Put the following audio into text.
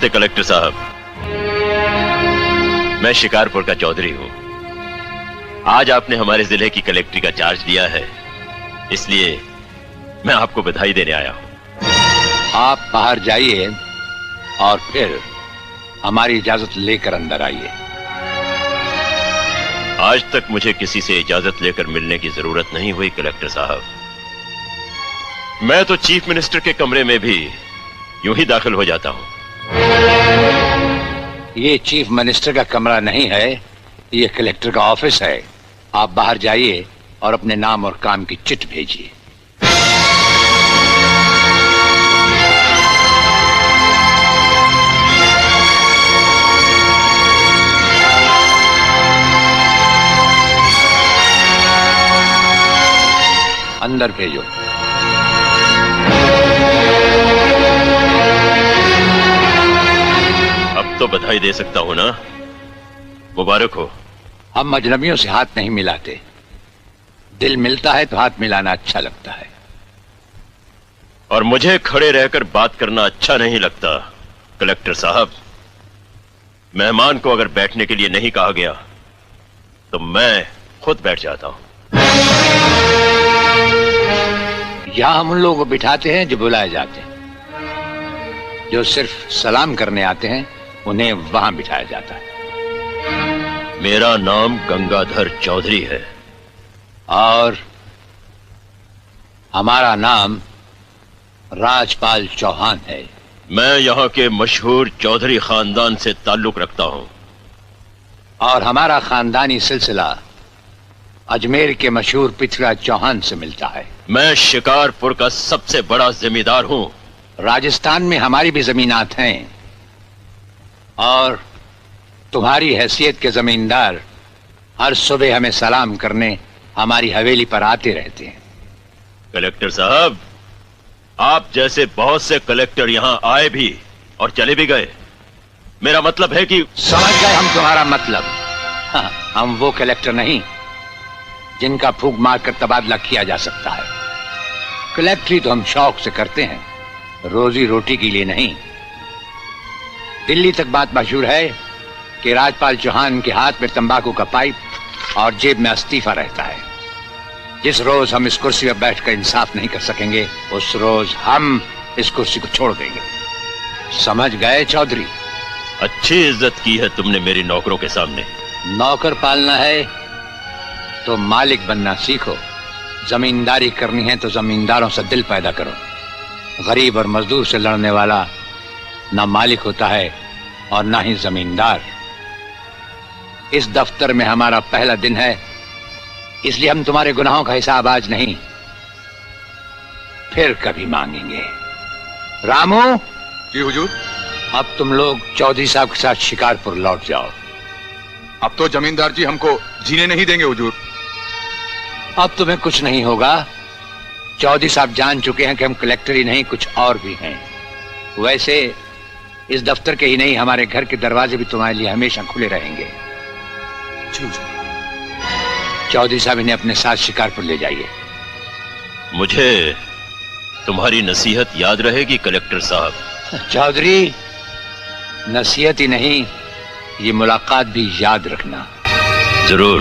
नमस्ते कलेक्टर साहब, मैं शिकारपुर का चौधरी हूं। आज आपने हमारे जिले की कलेक्ट्री का चार्ज लिया है, इसलिए मैं आपको बधाई देने आया हूं। आप बाहर जाइए और फिर हमारी इजाजत लेकर अंदर आइए। आज तक मुझे किसी से इजाजत लेकर मिलने की जरूरत नहीं हुई कलेक्टर साहब। मैं तो चीफ मिनिस्टर के कमरे में भी यूं ही दाखिल हो जाता हूं। ये चीफ मिनिस्टर का कमरा नहीं है, ये कलेक्टर का ऑफिस है। आप बाहर जाइए और अपने नाम और काम की चिट भेजिए। अंदर भेजो। अब तो बधाई दे सकता हूं ना? मुबारक हो। हम अजनबियों से हाथ नहीं मिलाते। दिल मिलता है तो हाथ मिलाना अच्छा लगता है। और मुझे खड़े रहकर बात करना अच्छा नहीं लगता कलेक्टर साहब। मेहमान को अगर बैठने के लिए नहीं कहा गया तो मैं खुद बैठ जाता हूं। यहां हम उन लोगों को बिठाते हैं जो बुलाए जाते हैं। जो सिर्फ सलाम करने आते हैं उन्हें वहां बिठाया जाता है। मेरा नाम गंगाधर चौधरी है और हमारा नाम राजपाल चौहान है। मैं यहाँ के मशहूर चौधरी खानदान से ताल्लुक रखता हूँ। और हमारा खानदानी सिलसिला अजमेर के मशहूर पृथ्वीराज चौहान से मिलता है। मैं शिकारपुर का सबसे बड़ा जमींदार हूँ। राजस्थान में हमारी भी जमीनात हैं और तुम्हारी हैसियत के जमींदार हर सुबह हमें सलाम करने हमारी हवेली पर आते रहते हैं। कलेक्टर साहब, आप जैसे बहुत से कलेक्टर यहाँ आए भी और चले भी गए। मेरा मतलब है कि समझ गए हम तुम्हारा मतलब। हाँ, हम वो कलेक्टर नहीं जिनका फूंक मारकर तबादला किया जा सकता है। कलेक्टरी तो हम शौक से करते हैं, रोजी रोटी के लिए नहीं। दिल्ली तक बात मशहूर है कि राजपाल चौहान के हाथ में तंबाकू का पाइप और जेब में इस्तीफा रहता है। जिस रोज हम इस कुर्सी पर बैठकर इंसाफ नहीं कर सकेंगे उस रोज हम इस कुर्सी को छोड़ देंगे। समझ गए चौधरी? अच्छी इज्जत की है तुमने मेरी नौकरों के सामने। नौकर पालना है तो मालिक बनना सीखो। जमींदारी करनी है तो जमींदारों से दिल पैदा करो। गरीब और मजदूर से लड़ने वाला ना मालिक होता है और ना ही जमींदार। इस दफ्तर में हमारा पहला दिन है, इसलिए हम तुम्हारे गुनाहों का हिसाब आज नहीं फिर कभी मांगेंगे। रामू। जी हुजूर। अब तुम लोग चौधरी साहब के साथ शिकारपुर लौट जाओ। अब तो जमींदार जी हमको जीने नहीं देंगे हुजूर। अब तुम्हें कुछ नहीं होगा। चौधरी साहब जान चुके हैं कि हम कलेक्टर ही नहीं कुछ और भी हैं। वैसे इस दफ्तर के ही नहीं हमारे घर के दरवाजे भी तुम्हारे लिए हमेशा खुले रहेंगे। चौधरी साहब इन्हें अपने साथ शिकारपुर ले जाइए। मुझे तुम्हारी नसीहत याद रहेगी कलेक्टर साहब। चौधरी, नसीहत ही नहीं ये मुलाकात भी याद रखना। जरूर।